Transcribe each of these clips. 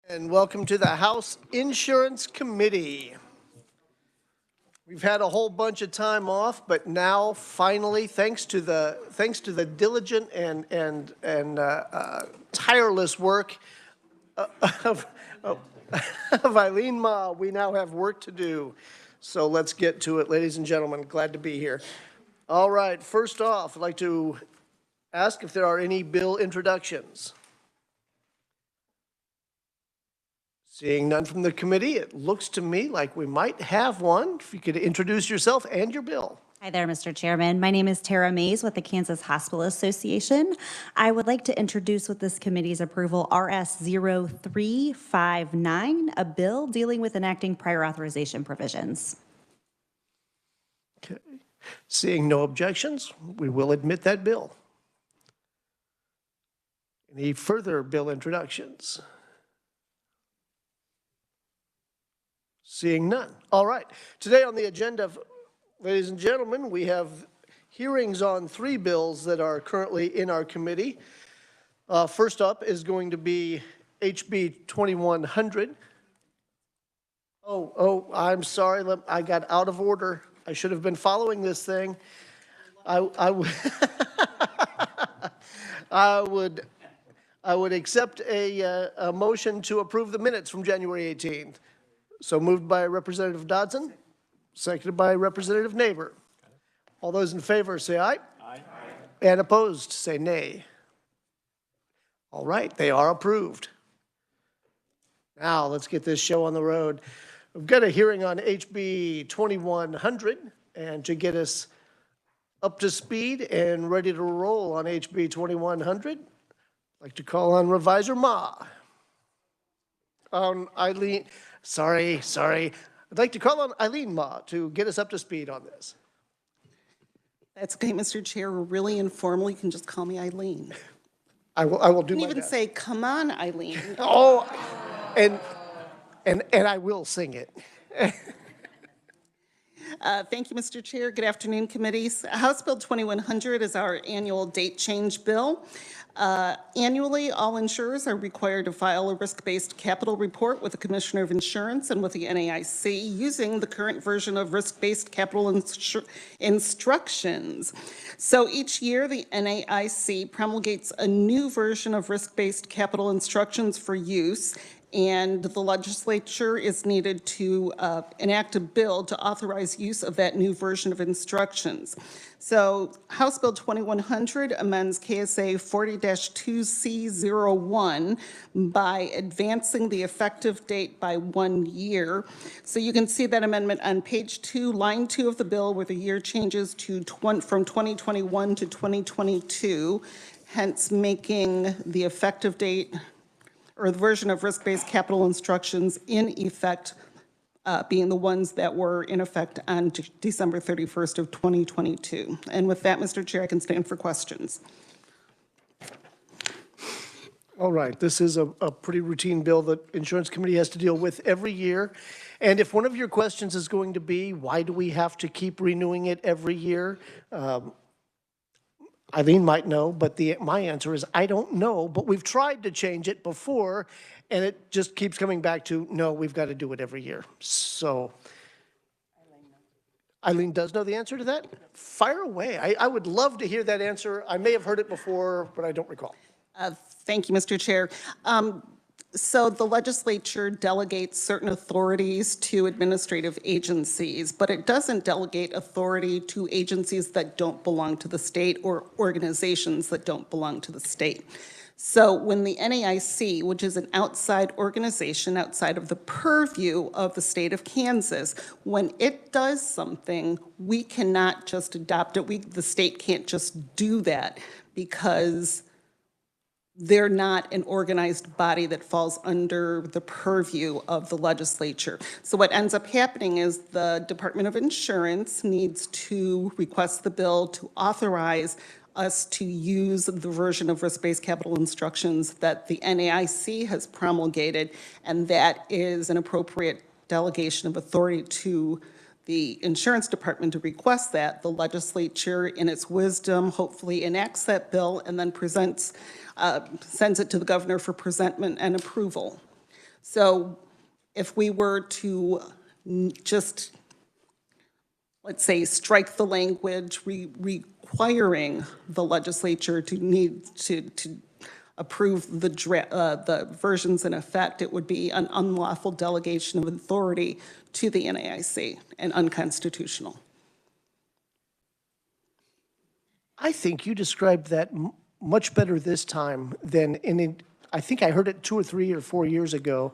And welcome to the House Insurance Committee. We've had a whole bunch of time off, but now finally, thanks to the diligent and tireless work of Eileen Ma, we now have work to do. So let's get to it, ladies and gentlemen. Glad to be here. All right, first off, I'd like to ask if there are any bill introductions. Seeing none from the committee, it looks to me like we might have one. If you could introduce yourself and your bill. Hi there, Mr. Chairman. My name is Tara Mays with the Kansas Hospital Association. I would like to introduce with this committee's approval RS 0359, a bill dealing with enacting prior authorization provisions. Okay. Seeing no objections, we will admit that bill. Any further bill introductions? Seeing none. All right. Today on the agenda, ladies and gentlemen, we have hearings on 3 bills that are currently in our committee. First up is going to be HB 2100. Oh, I'm sorry. I got out of order. I should have been following this thing. I would accept a motion to approve the minutes from January 18th. So moved by Representative Dodson, seconded by Representative Neighbor. All those in favor say aye. Aye. And opposed say nay. All right, they are approved. Now let's get this show on the road. We've got a hearing on HB 2100, and to get us up to speed and ready to roll on HB 2100, I'd like to call on Revisor Ma. Eileen. Sorry. I'd like to call on Eileen Ma to get us up to speed on this. That's okay, Mr. Chair. We're really informal. You can just call me Eileen. I will do my best. You can even say, "Come on, Eileen." Oh, and I will sing it. Thank you, Mr. Chair. Good afternoon, committees. House Bill 2100 is our annual date change bill. Annually, all insurers are required to file a risk-based capital report with the Commissioner of Insurance and with the NAIC using the current version of risk-based capital instructions. So each year, the NAIC promulgates a new version of risk-based capital instructions for use, and the legislature is needed to enact a bill to authorize use of that new version of instructions. So House Bill 2100 amends KSA 40-2C01 by advancing the effective date by 1 year. So you can see that amendment on page 2, line 2 of the bill, where the year changes to from 2021 to 2022, hence making the effective date or the version of risk-based capital instructions in effect being the ones that were in effect on December 31st of 2022. And with that, Mr. Chair, I can stand for questions. All right, this is a pretty routine bill that Insurance Committee has to deal with every year. And if one of your questions is going to be, why do we have to keep renewing it every year? Eileen might know, but my answer is I don't know, but we've tried to change it before, and it just keeps coming back to, no, we've got to do it every year. So, Eileen does know the answer to that? Fire away. I would love to hear that answer. I may have heard it before, but I don't recall. Thank you, Mr. Chair. So the legislature delegates certain authorities to administrative agencies, but it doesn't delegate authority to agencies that don't belong to the state or organizations that don't belong to the state. So when the NAIC, which is an outside organization outside of the purview of the state of Kansas, when it does something, we cannot just adopt it. The state can't just do that because they're not an organized body that falls under the purview of the legislature. So what ends up happening is the Department of Insurance needs to request the bill to authorize us to use the version of risk-based capital instructions that the NAIC has promulgated, and that is an appropriate delegation of authority to the insurance department to request that. The legislature, in its wisdom, hopefully enacts that bill and then sends it to the governor for presentment and approval. So if we were to just, let's say, strike the language requiring the legislature to need to approve the versions in effect, it would be an unlawful delegation of authority to the NAIC and unconstitutional. I think you described that much better this time than I think I heard it 2 or 3 or 4 years ago,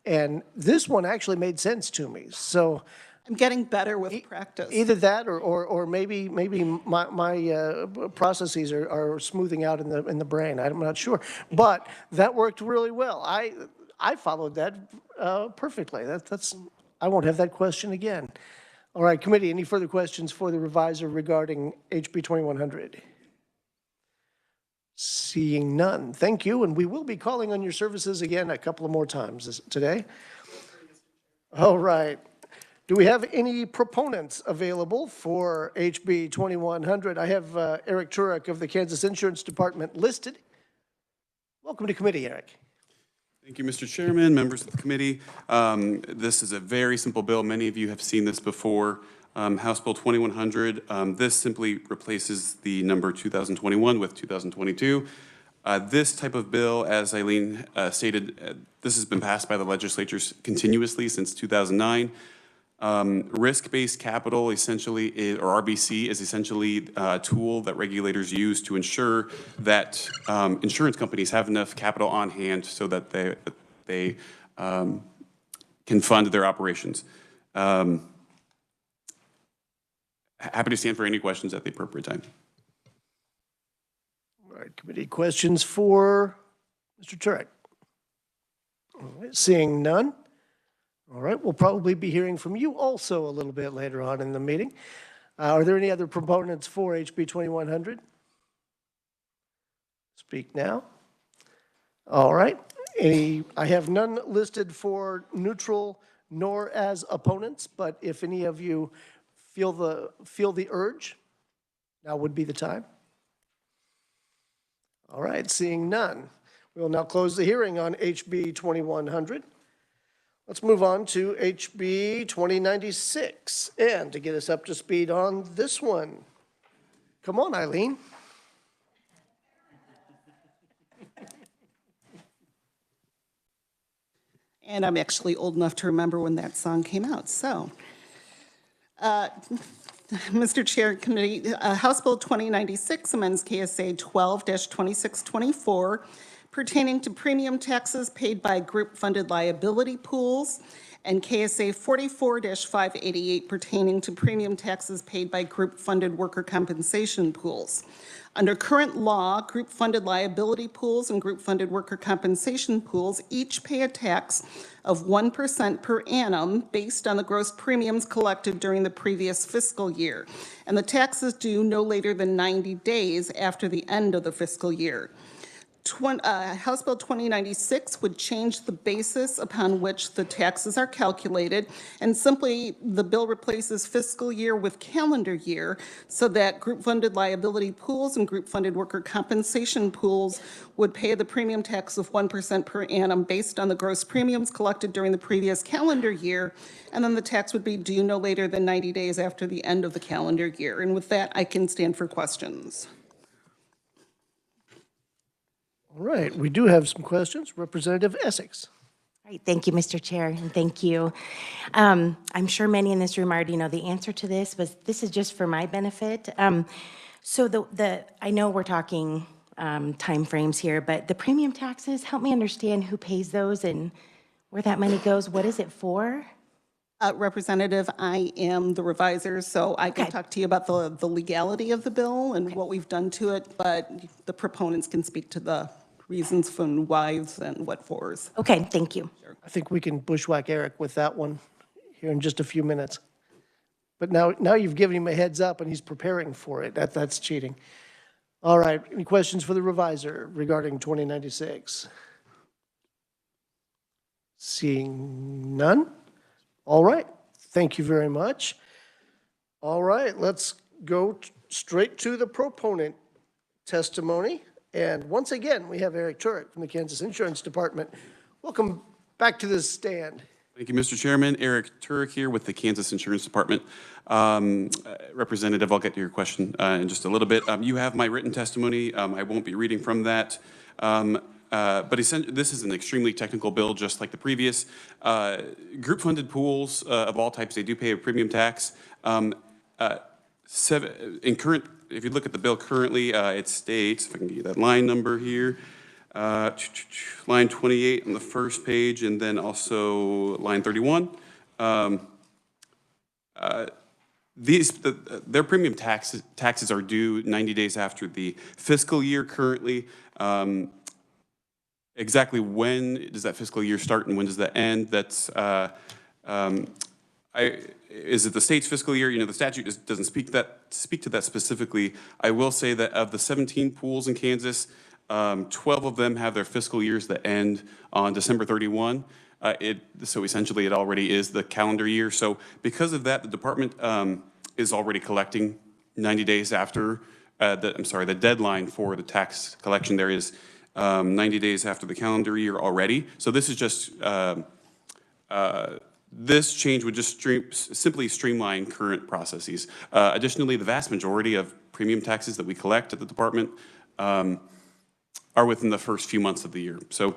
and this one actually made sense to me. So I'm getting better with practice. either that or maybe my processes are smoothing out in the brain. I'm not sure, but that worked really well. I followed that perfectly. That's I won't have that question again. All right, committee, any further questions for the revisor regarding HB 2100? Seeing none, thank you, and we will be calling on your services again a couple of more times today. All right. Do we have any proponents available for HB 2100? I have Eric Turek of the Kansas Insurance Department listed. Welcome to committee, Eric. Thank you, Mr. Chairman, members of the committee. This is a very simple bill. Many of you have seen this before. House Bill 2100. This simply replaces the number 2021 with 2022. This type of bill, as Eileen stated, this has been passed by the legislature continuously since 2009. Risk-based capital essentially is, or RBC is essentially a tool that regulators use to ensure that insurance companies have enough capital on hand so that they can fund their operations. Happy to stand for any questions at the appropriate time. All right, committee questions for Mr. Turek? All right, seeing none. All right, we'll probably be hearing from you also a little bit later on in the meeting. Are there any other proponents for HB 2100? Speak now. All right. I have none listed for neutral nor as opponents, but if any of you feel the urge, now would be the time. All right, seeing none. We will now close the hearing on HB 2100. Let's move on to HB 2096. And to get us up to speed on this one, come on, Eileen. And I'm actually old enough to remember when that song came out, so. Mr. Chair, Committee, House Bill 2096 amends KSA 12-2624 pertaining to premium taxes paid by group-funded liability pools, and KSA 44-588 pertaining to premium taxes paid by group-funded worker compensation pools. Under current law, group-funded liability pools and group-funded worker compensation pools each pay a tax of 1% per annum based on the gross premiums collected during the previous fiscal year, and the tax is due no later than 90 days after the end of the fiscal year. House Bill 2096 would change the basis upon which the taxes are calculated, and simply the bill replaces fiscal year with calendar year so that group-funded liability pools and group-funded worker compensation pools would pay the premium tax of 1% per annum based on the gross premiums collected during the previous calendar year, and then the tax would be due no later than 90 days after the end of the calendar year. And with that, I can stand for questions. All right, we do have some questions. Representative Essex. All right, thank you, Mr. Chair, and thank you. I'm sure many in this room already know the answer to this, but this is just for my benefit. So I know we're talking time frames here, but the premium taxes, help me understand who pays those and where that money goes. What is it for? Representative, I am the reviser, so I can talk to you about the legality of the bill and what we've done to it, but the proponents can speak to the reasons for whys and what fors. Okay, thank you. I think we can bushwhack Eric with that one here in just a few minutes. But now you've given him a heads up and he's preparing for it. That's cheating. All right, any questions for the reviser regarding 2096? Seeing none? All right, thank you very much. All right, let's go straight to the proponent testimony. And once again, we have Eric Turek from the Kansas Insurance Department. Welcome back to the stand. Thank you, Mr. Chairman. Eric Turek here with the Kansas Insurance Department. Representative, I'll get to your question in just a little bit. You have my written testimony. I won't be reading from that. But essentially, this is an extremely technical bill, just like the previous. Group-funded pools of all types, they do pay a premium tax. If you look at the bill currently, it states, if I can get you that line number here, line 28 on the first page, and then also line 31. Their premium taxes are due 90 days after the fiscal year currently. Exactly when does that fiscal year start and when does that end? That's is it the state's fiscal year? You know, the statute just doesn't speak to that specifically. I will say that of the 17 pools in Kansas, 12 of them have their fiscal years that end on December 31. So essentially, it already is the calendar year. So because of that, the department is already collecting 90 days after. The deadline for the tax collection there is 90 days after the calendar year already. So this is just this change would just simply streamline current processes. Additionally, the vast majority of premium taxes that we collect at the department are within the first few months of the year. So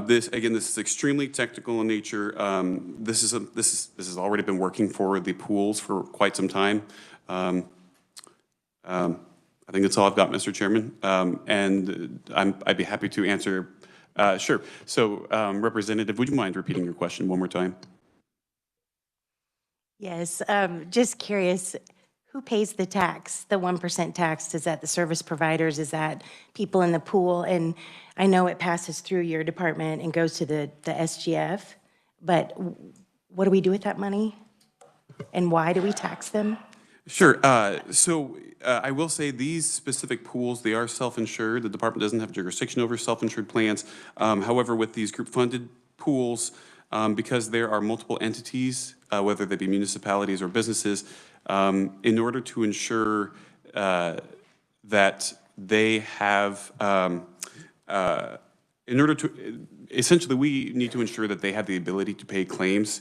this is extremely technical in nature. This has already been working for the pools for quite some time. I think that's all I've got, Mr. Chairman. And I'd be happy to answer. Sure. So, Representative, would you mind repeating your question one more time? Yes, just curious, who pays the tax, the 1% tax? Is that the service providers? Is that people in the pool? And I know it passes through your department and goes to the SGF, but what do we do with that money? And why do we tax them? Sure. I will say these specific pools, they are self-insured. The department doesn't have jurisdiction over self-insured plans. However, with these group-funded pools, because there are multiple entities, whether they be municipalities or businesses, in order to ensure that they have, essentially we need to ensure that they have the ability to pay claims.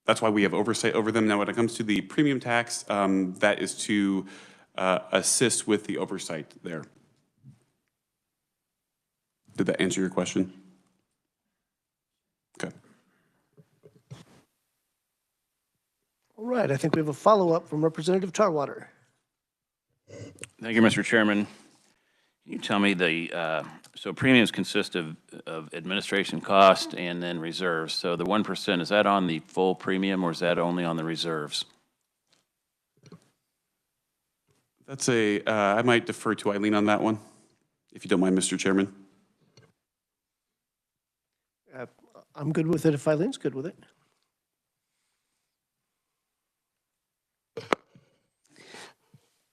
That's why we have oversight over them. Now, when it comes to the premium tax, that is to assist with the oversight there. Did that answer your question? Okay. All right, I think we have a follow-up from Representative Tarwater. Thank you, Mr. Chairman. Can you tell me so premiums consist of administration cost and then reserves. So the 1%, is that on the full premium or is that only on the reserves? That's I might defer to Eileen on that one, if you don't mind, Mr. Chairman. I'm good with it if Eileen's good with it.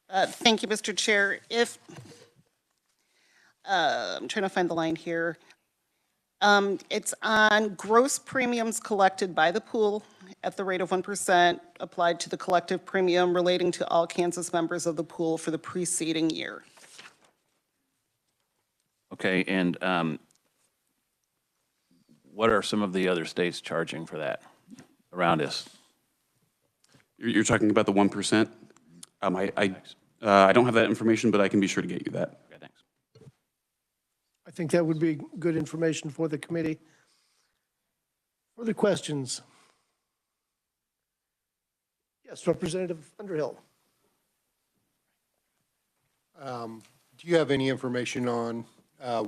Thank you, Mr. Chair. I'm trying to find the line here. It's on gross premiums collected by the pool at the rate of 1% applied to the collective premium relating to all Kansas members of the pool for the preceding year. Okay, and what are some of the other states charging for that around us? You're talking about the 1%? I don't have that information, but I can be sure to get you that. Okay, thanks. I think that would be good information for the committee. Further questions? Yes, Representative Underhill. Do you have any information on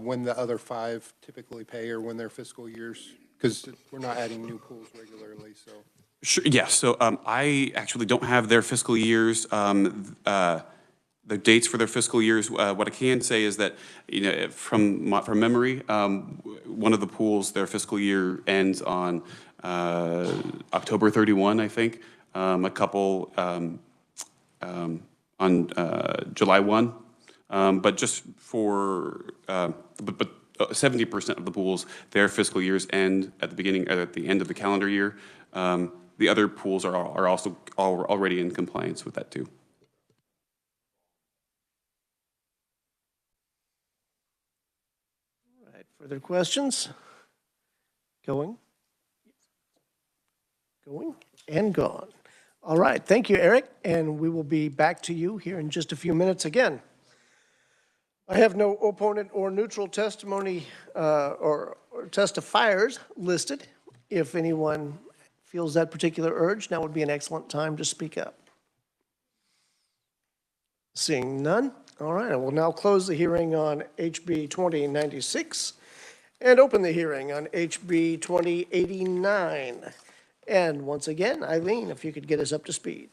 when the other 5 typically pay or when their fiscal years? Because we're not adding new pools regularly, so. Sure, yes. So I actually don't have their fiscal years, the dates for their fiscal years. What I can say is that, from memory, one of the pools, their fiscal year ends on October 31, I think. A couple on July 1. But just for, but 70% of the pools, their fiscal years end at the end of the calendar year. The other pools are also already in compliance with that too. All right, Further questions? Going? Going and gone. All right, thank you, Eric, and we will be back to you here in just a few minutes again. I have no opponent or neutral testimony or testifiers listed. If anyone feels that particular urge, now would be an excellent time to speak up. Seeing none, all right, I will now close the hearing on HB 2096 and open the hearing on HB 2089. And once again, Eileen, if you could get us up to speed.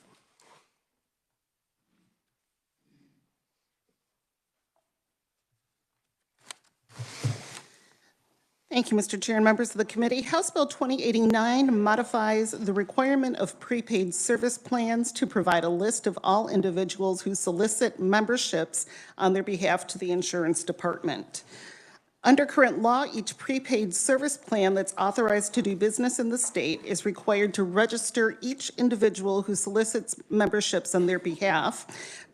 Thank you, Mr. Chair and members of the committee. House Bill 2089 modifies the requirement of prepaid service plans to provide a list of all individuals who solicit memberships on their behalf to the insurance department. Under current law, each prepaid service plan that's authorized to do business in the state is required to register each individual who solicits memberships on their behalf,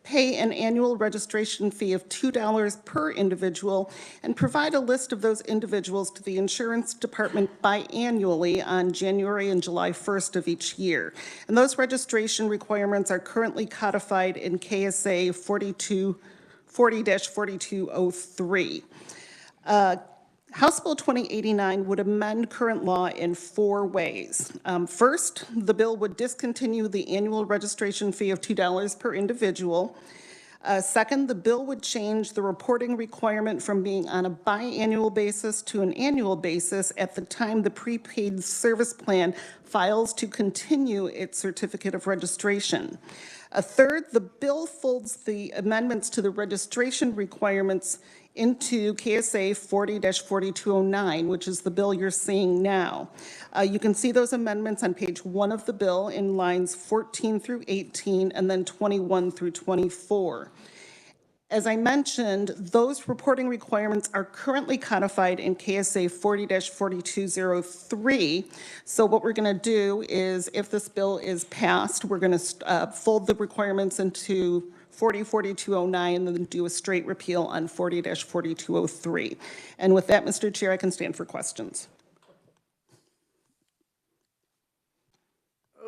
pay an annual registration fee of $2 per individual, and provide a list of those individuals to the insurance department biannually on January and July 1st of each year. And those registration requirements are currently codified in KSA 40-4203. House Bill 2089 would amend current law in 4 ways. First, the bill would discontinue the annual registration fee of $2 per individual. Second, the bill would change the reporting requirement from being on a biannual basis to an annual basis at the time the prepaid service plan files to continue its certificate of registration. Third, the bill folds the amendments to the registration requirements into KSA 40-4209, which is the bill you're seeing now. You can see those amendments on page 1 of the bill in lines 14 through 18 and then 21 through 24. As I mentioned, those reporting requirements are currently codified in KSA 40-4203. So what we're going to do is, if this bill is passed, we're going to fold the requirements into 40-4209 and then do a straight repeal on 40-4203. And with that, Mr. Chair, I can stand for questions.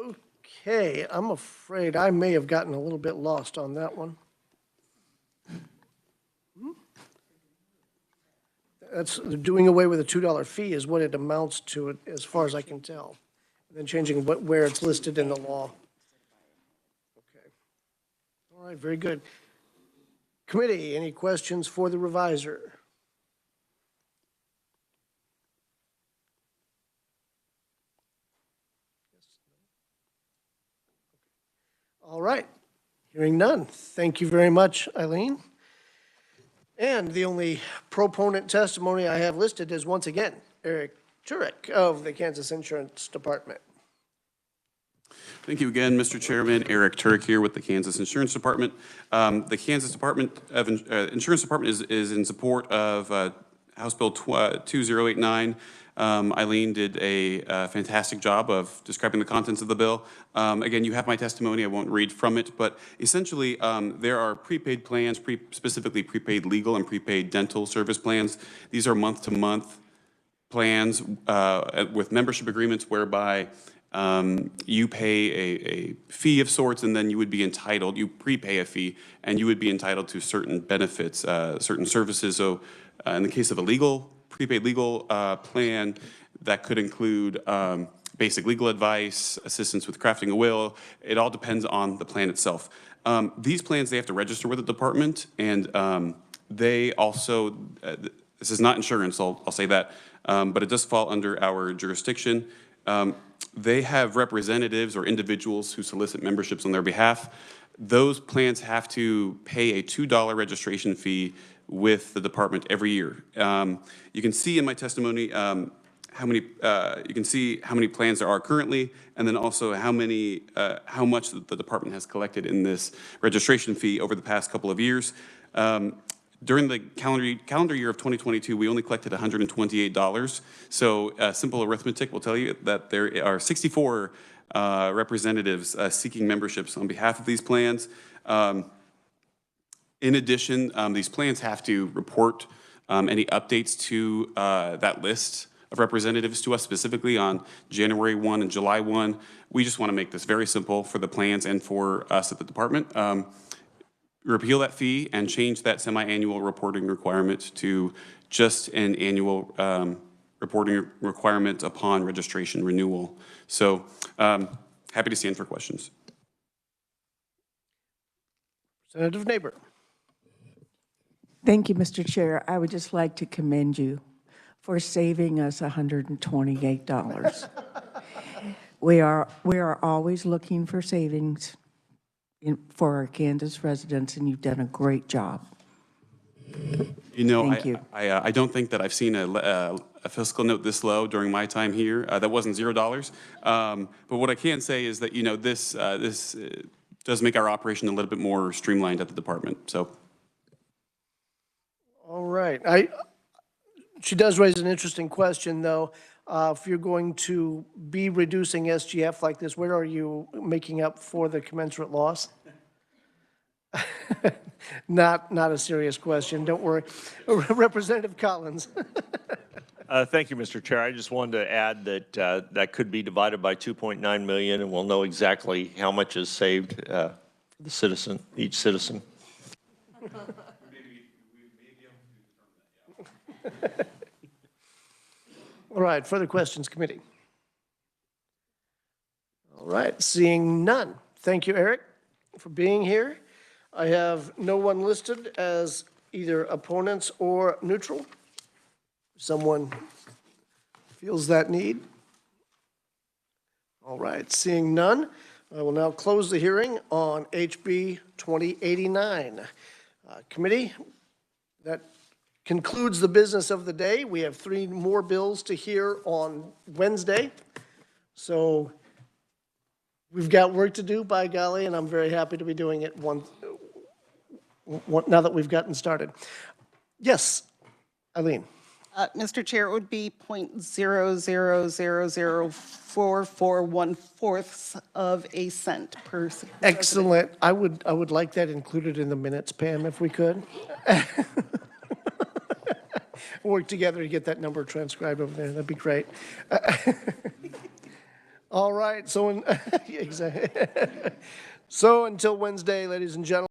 Okay, I'm afraid I may have gotten a little bit lost on that one. That's doing away with a $2 fee is what it amounts to, as far as I can tell. And then changing where it's listed in the law. Okay. All right, very good. Committee, any questions for the reviser? All right, hearing none. Thank you very much, Eileen. And the only proponent testimony I have listed is, once again, Eric Turek of the Kansas Insurance Department. Thank you again, Mr. Chairman. Eric Turek here with the Kansas Insurance Department. The Kansas Department of Insurance Department is in support of House Bill 2089. Eileen did a fantastic job of describing the contents of the bill. Again, you have my testimony. I won't read from it, but essentially there are prepaid plans, specifically prepaid legal and prepaid dental service plans. These are month-to-month plans with membership agreements whereby you pay a fee of sorts, and then you would be entitled, you prepay a fee, and you would be entitled to certain benefits, certain services. So in the case of a prepaid legal plan, that could include basic legal advice, assistance with crafting a will. It all depends on the plan itself. These plans, they have to register with the department, and they also, this is not insurance, I'll say that, but it does fall under our jurisdiction. They have representatives or individuals who solicit memberships on their behalf. Those plans have to pay a $2 registration fee with the department every year. You can see in my testimony how many plans there are currently, and then also how much the department has collected in this registration fee over the past couple of years. During the calendar year of 2022, we only collected $128. So simple arithmetic will tell you that there are 64 representatives seeking memberships on behalf of these plans. In addition, these plans have to report any updates to that list of representatives to us specifically on January 1 and July 1. We just want to make this very simple for the plans and for us at the department. Repeal that fee and change that semi-annual reporting requirement to just an annual reporting requirement upon registration renewal. So happy to stand for questions. Representative Neighbor. Thank you, Mr. Chair. I would just like to commend you for saving us $128. We are always looking for savings for our Kansas residents, and you've done a great job. You know, Thank you. I don't think that I've seen a fiscal note this low during my time here. That wasn't $0. But what I can say is that, you know, this does make our operation a little bit more streamlined at the department. So. All right. She does raise an interesting question, though. If you're going to be reducing SGF like this, where are you making up for the commensurate loss? Not a serious question. Don't worry. Representative Collins. Thank you, Mr. Chair. I just wanted to add that that could be divided by 2.9 million, and we'll know exactly how much is saved for the citizen, each citizen. All right, further questions, committee? All right, seeing none. Thank you, Eric, for being here. I have no one listed as either opponents or neutral. Someone feels that need? All right, seeing none, I will now close the hearing on HB 2089. Committee, that concludes the business of the day. We have 3 more bills to hear on Wednesday. So we've got work to do, by golly, and I'm very happy to be doing it now that we've gotten started. Yes, Eileen. Mr. Chair, it would be 0.00004414 of a cent per. Excellent. I would like that included in the minutes, Pam, if we could. Work together to get that number transcribed over there. That'd be great. All right. So, exactly. So until Wednesday, ladies and gentlemen.